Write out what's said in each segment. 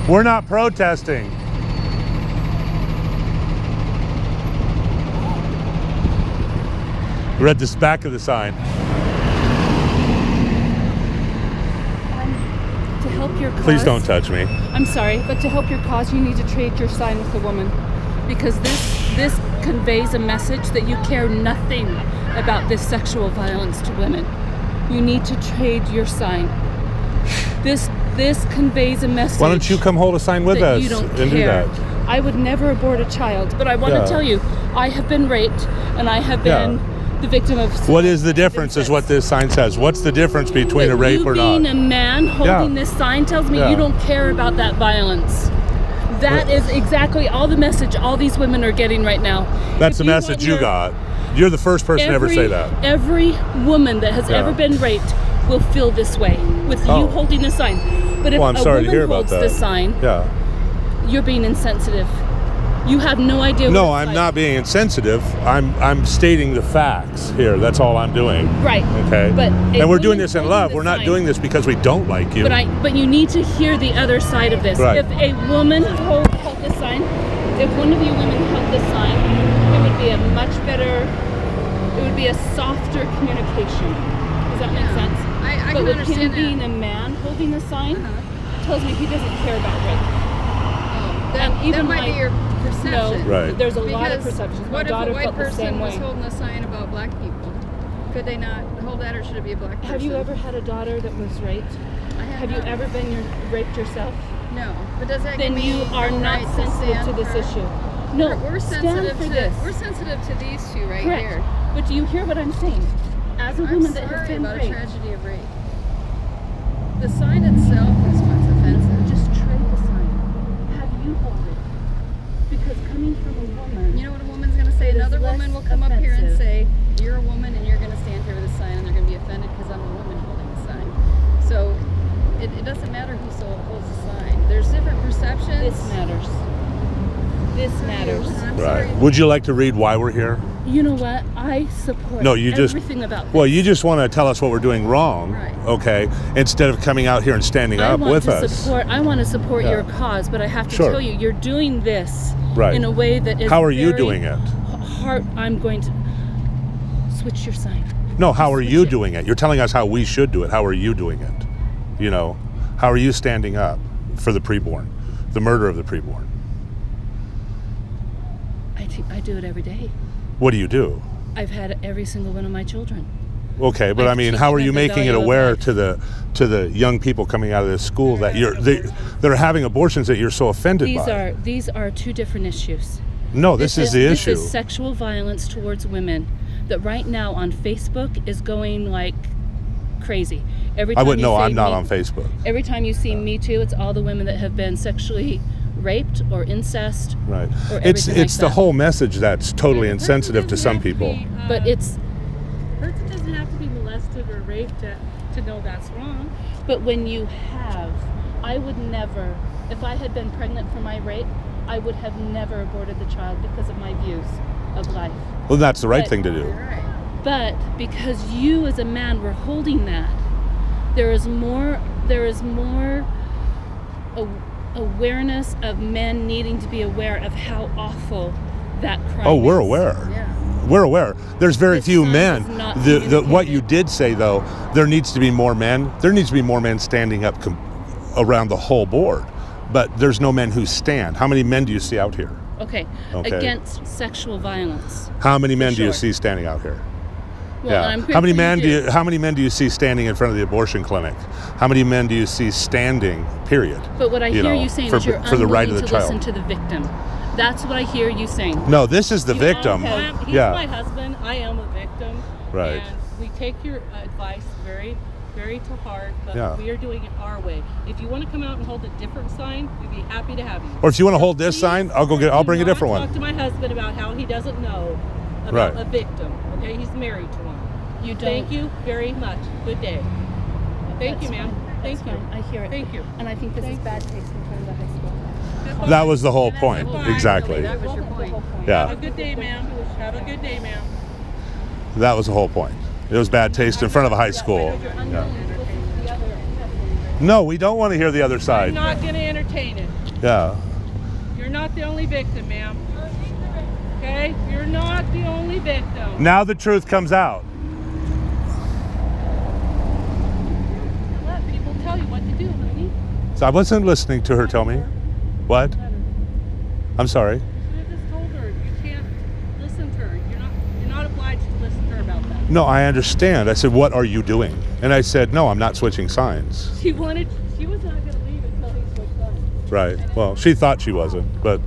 We're not protesting. Read this back of the sign. To help your cause. Please don't touch me. I'm sorry, but to help your cause, you need to trade your sign with a woman, because this conveys a message that you care nothing about this sexual violence to women. You need to trade your sign. This conveys a message. Why don't you come hold a sign with us and do that? I would never abort a child, but I want to tell you, I have been raped and I have been the victim of. What is the difference is what this sign says. What's the difference between a rape or not? You being a man holding this sign tells me you don't care about that violence. That is exactly all the message all these women are getting right now. That's the message you got. You're the first person to ever say that. Every woman that has ever been raped will feel this way with you holding the sign. But if a woman holds the sign, you're being insensitive. You have no idea. No, I'm not being insensitive. I'm stating the facts here. That's all I'm doing. Right. Okay. And we're doing this in love. the We're not sign. doing this because we don't like you. But you need to hear the other side of this. Right. If a woman held the sign, if one of you women held the sign, it would be a much better. It would be a softer communication. Does that make sense? I but can with understand him that. being a man holding the sign tells me he doesn't care about rape. That might be your perception. No, Right. there's a lot of perceptions. My What if a daughter white felt the person same was way. holding a sign about black people? Could they not hold that, or should it be a black person? Have you ever had a daughter that was raped? I Have you not. ever been raped yourself? No, but does that Then give me you are the not right sensitive stand to this for- issue. No, we're stand sensitive for to this. We're sensitive to these two right Correct. here. But do you hear what I'm saying? As a I'm woman that sorry has been about raped, a tragedy of rape. The sign itself is what's offensive. just trade the sign. Have you hold it? Because coming from a woman, You know what a woman's going to say? It is Another less woman will come up here and offensive. say, "You're a woman and you're going to stand here with a sign," and they're going to be offended because I'm a woman holding the sign. So it doesn't matter who holds the sign. There's different perceptions. this matters. This matters. I'm sorry. Right. Would you like to read why we're here? You know what? I support No, you just. everything about this. Well, you just want to tell us what we're doing wrong, Right. okay? Instead of coming out here and standing up with us. I want to support Yeah. your cause, but I have to Sure. tell you, you're doing this Right. in a way that is How are you very doing it? hard. I'm going to switch your sign. No, how are Switch you it. doing it? You're telling us how we should do it. How are you doing it? You know, how are you standing up for the preborn, the murder of the preborn? I do it every day. What do you do? I've had every single one of my children. Okay, but I mean, teach how are them you the making it value of aware life. to the young people coming out of this school that they're having abortions that you're so offended by? These are two different issues. No, this is the issue. This is sexual violence towards women that right now on Facebook is going like crazy. Every I time wouldn't you know. say I'm not Me- on Facebook. Every time you see Me Too, it's all the women that have been sexually raped or incest. Right. Or It's everything like the that. whole message that's totally insensitive to some people. But it's Person doesn't have to be molested or raped to know that's wrong. but when you have, I would never, if I had been pregnant for my rape, I would have never aborted the child because of my views of life. Well, that's the right But- thing to do. Right. But because you as a man were holding that, there is more awareness of men needing to be aware of how awful that crime Oh, we're is. aware. Yeah. We're aware. There's very This few sign men. is not What you communicated. did say, though, there needs to be more men. There needs to be more men standing up around the whole board. But there's no men who stand. How many men do you see out here? Okay. Okay. Against sexual violence. How many men do you sure. see standing out here? Well, and I'm How many grateful men How many men do you see standing in front of the abortion clinic? How many men do you see standing? Period. But what I you hear know, you saying for- is you're for the right of unwilling the to child. listen to the victim. That's what I hear you saying. No, this is the You victim. know, he's Yeah. my husband. I am a victim. Right. And we take your advice very, very to heart, but Yeah. we are doing it our way. If you want to come out and hold a different sign, we'd be happy to have you. Or if you want to hold this Please sign, I'll bring a do not different one. Talk to my husband about how he doesn't know about Right. a victim. Okay, he's married to one. You don't. Thank you very much. Good day. Thank That's you, ma'am. fine. Thank That's you. fine. I hear it. Thank you. And I think this is bad taste in front of the high school. That was the whole point. Exactly. That was your point. Have Yeah. a good day, ma'am. Have a good day, ma'am. That was the whole point. It was bad taste in front of a high school. You're Yeah. unwilling to listen to the other testimony right No, we don't want to hear the other I'm side. not going to entertain it. Yeah. You're not the only victim, ma'am. Okay? You're not the only victim. Now the truth comes out. Let people tell you what to do, honey. So I wasn't listening to her tell me. What? Let her. I'm sorry. You should have just told her you can't listen to her. You're not obliged to listen to her about that. No, I understand. I said, what are you doing? And I said, no, I'm not switching signs. She was not going to leave until he switched on. Right. Well, she thought she wasn't, but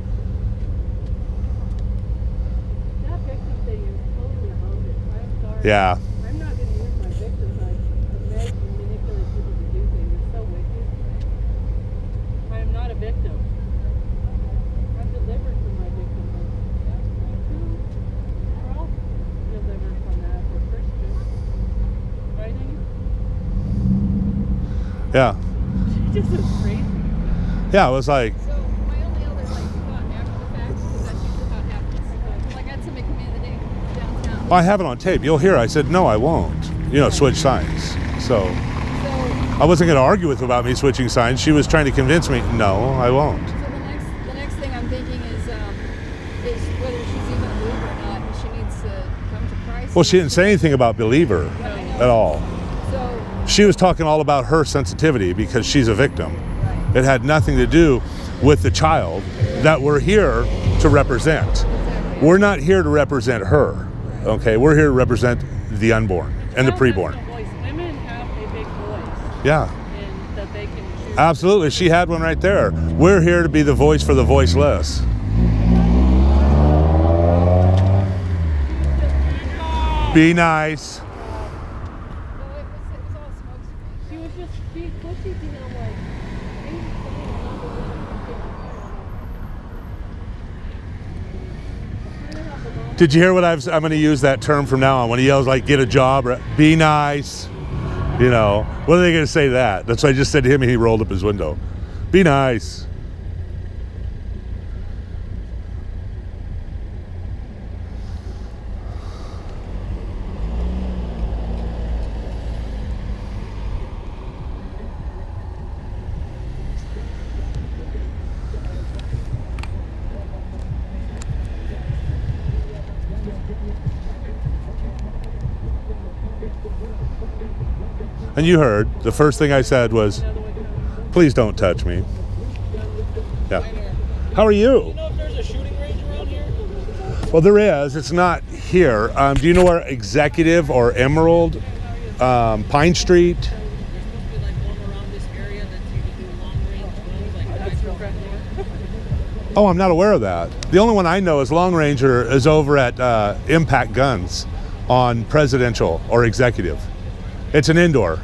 That victim thing is totally bogus. I'm sorry. yeah. I'm not going to use my victim side to make and manipulate people to do things. It's so wicked. I am not a victim. I'm delivered from my victimhood. We're all delivered from that. We're Christians. Right, honey? Yeah. She just was crazy. Yeah, it was like, So my only other thought after the fact, because that's usually how it happens. Like I had somebody come in the day downtown. I have it on tape. You'll hear. I said, no, I won't. Switch signs. So So I wasn't going to argue with her about me switching signs. She was trying to convince me, no, I won't. So the next thing I'm thinking is whether she's even a believer or not, and she needs to come to Christ. Well, she didn't say anything about believer at all. So She was talking all about her sensitivity because she's a victim. right. It had nothing to do with the child that we're here to represent. Exactly. We're not here to represent her, okay? We're here to represent the unborn and the Child preborn. has no voice. Women have a big voice, Yeah, and that they can choose. absolutely. She had one right there. We're here to be the voice for the voiceless. Be nice. No, it was all smoke screen. She was just being pushy to him, like, "Hey, something Did you hear what I'm going to use that term from now on? When he yells like, get a job, or be nice. What are they going to say to that? That's what I just said to him and he rolled up his window. Be nice. And you heard, the first thing I said was, please don't touch me. Yeah. How are you? Do you know if there's a shooting range around here? Well, there is. It's not here. Do you know where Executive or Emerald, Pine Street? There's supposed to be like one around this area that you can do long range guns, like Oh, I'm not aware of that. The only one I know is Long Ranger is over at Impact Guns on Presidential or Executive. It's an indoor.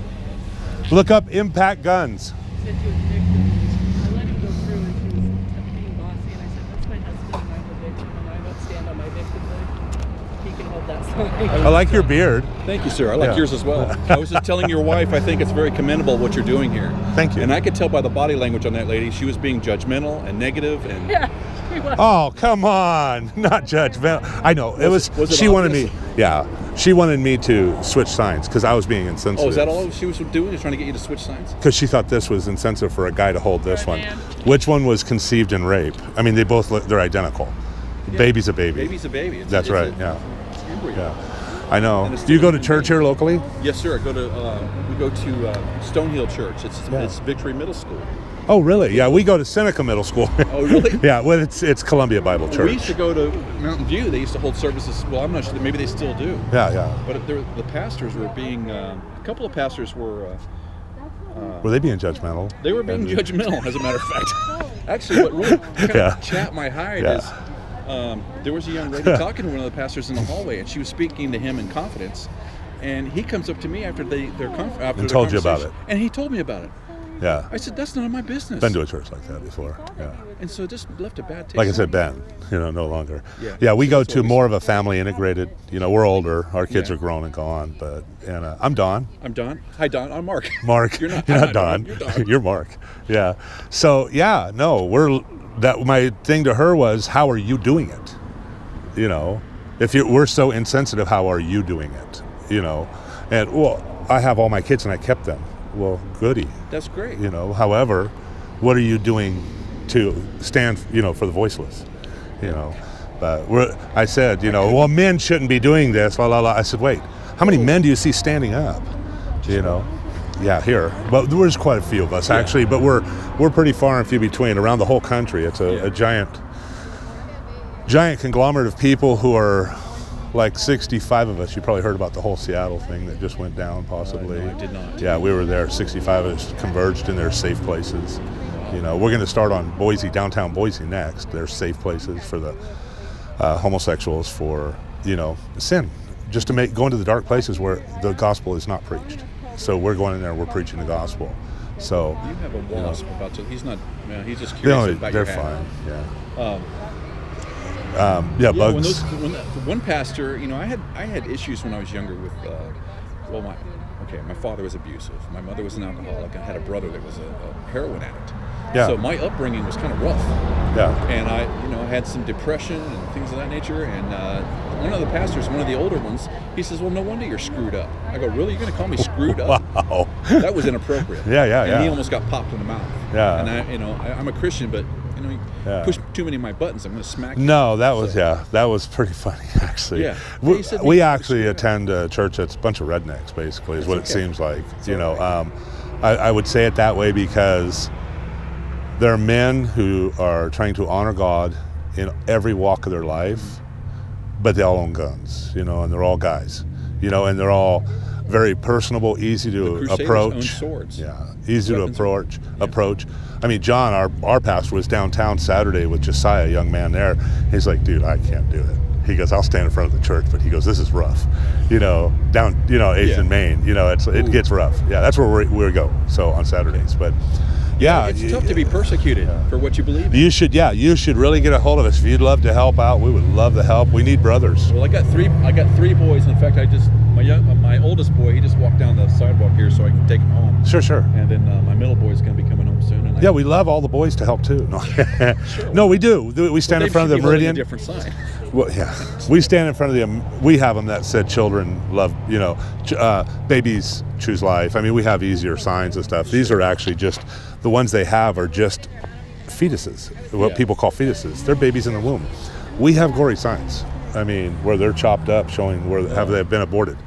Look up Impact Guns. said she was a victim. I let him go through and she was being bossy, and I said, that's my husband and I'm the victim, and I don't stand on my victimhood. He can hold that sign. I like your beard. Thank you, sir. I like Yeah. yours as well. I was just telling your wife, I think it's very commendable what you're doing here. Thank you. And I could tell by the body language on that lady, she was being judgmental and negative, and Yeah, she was. Oh, come on. Not judgmental. I know. Was it she wanted obvious? me. Yeah. She wanted me to switch signs because I was being insensitive. oh, is that all she was doing? Is trying to get you to switch signs? Because she thought this was insensitive for a guy to hold this one. man. Which one was conceived in rape? I mean, they both look, they're identical. Baby's a baby. Baby's a baby. It's, That's it's right. a Yeah. embryo. Yeah. I know. And it's Do you go to still- church here locally? Yes, sir. We go to Stonehill Church. It's Victory Middle School. Oh, really? Yeah, we go to Seneca Middle School. Oh, really? Yeah, well, it's Columbia Bible Church. We used to go to Mountain View. They used to hold services. Well, I'm not sure. Maybe they still do. Yeah. But the pastors were being. A couple of pastors were. Were they being judgmental? They were being judgmental, as a matter of fact. Actually, what really kind Yeah. of chapped my hide Yeah. is there was a young lady talking to one of the pastors in the hallway, and she was speaking to him in confidence. And he comes up to me after their And told you about conversation, it. And he told me about it. Yeah. I said, "That's none of my business." Been to a church like that before. Yeah. And so it just left a bad taste. Like I in said, me. Ben, no longer. Yeah. Yeah, we go That's to what we more said. of a family integrated. We're older. Our kids Yeah. are grown and gone. And I'm Don. I'm Don. Hi, Don. I'm Mark. Mark. You're not Don. You're Don. You're Mark. Yeah. So yeah, no, my thing to her was, how are you doing it? If we're so insensitive, how are you doing it? And well, I have all my kids and I kept them. well, goody. That's great. You know, however, what are you doing to stand, for the voiceless? You know, but I said, well, men shouldn't be doing this. La la la. I said, wait, how many men do you see standing up? Yeah, here. But there's quite a few of us actually. But we're pretty far and few between around the whole country. It's a giant conglomerate of people who are like 65 of us. You probably heard about the whole Seattle thing that just went down, possibly. No, I did not. Yeah, we were there. 65 of us converged in their safe places. We're going to start on downtown Boise next. There's safe places for the homosexuals for, sin. Just to go into the dark places where the gospel is not preached. So we're going in there, we're preaching the gospel. So you have a wasp about to. He's not. He's just curious about your they're hat. fine. Yeah. Bugs. When one pastor, I had issues when I was younger with. My father was abusive. My mother was an alcoholic. I had a brother that was a heroin addict. Yeah. So my upbringing was kind of rough. Yeah. And I had some depression and things of that nature. And one of the pastors, one of the older ones, he says, "Well, no wonder you're screwed up." I go, "Really? You're going to call me screwed up?" Wow. That was inappropriate. Yeah. And he almost got popped in the mouth. Yeah. And I'm a Christian, but you push too many of my buttons, I'm going to smack you. No, that was pretty funny actually. Yeah. We actually attend a church that's a bunch of rednecks, basically, is what it seems like. I would say it that way because there are men who are trying to honor God in every walk of their life, but they all own guns, and they're all guys, and they're all very personable, easy to approach. Own swords. Yeah, easy to approach. I mean, John, our pastor, was downtown Saturday with Josiah, a young man there. He's like, "Dude, I can't do it." He goes, "I'll stand in front of the church," but he goes, "This is rough." Down, 8th and Main, it gets rough. Yeah, that's where we go. So on Saturdays, but. Yeah, it's tough to be persecuted for what you believe in. You should really get a hold of us. If you'd love to help out, we would love to help. We need brothers. Well, I got three boys. In fact, my oldest boy, he just walked down the sidewalk here, so I can take him home. Sure. And then my middle boy is going to be coming home soon. And we love all the boys to help too. No, sure. No, we do. We stand in front of the Meridian. A different sign. Well, yeah, we stand in front of them. We have them that said, "Children love," babies choose life. I mean, we have easier signs and stuff. These are actually just the ones they have are just fetuses, what people call fetuses. They're babies in the womb. We have gory signs. I mean, where they're chopped up, showing where they've been aborted.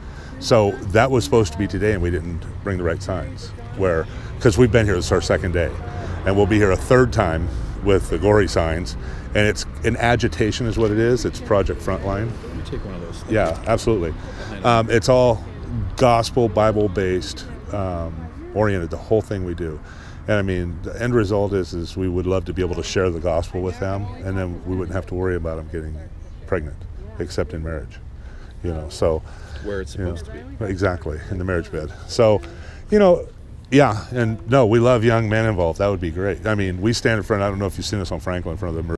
So that was supposed to be today, and we didn't bring the right signs. Because we've been here, this is our second day, and we'll be here a third time with the gory signs. And it's an agitation is what it is. It's Project Frontline. Let me take one of those. Yeah, absolutely. It's all gospel, Bible-based, oriented, the whole thing we do. And I mean, the end result is we would love to be able to share the gospel with them, and then we wouldn't have to worry about them getting pregnant, except in marriage. So where it's supposed to be. Exactly, in the marriage bed. So, yeah, and no, we love young men involved. That would be great. I mean, we stand in front, I don't know if you've seen us on Franklin, in front of the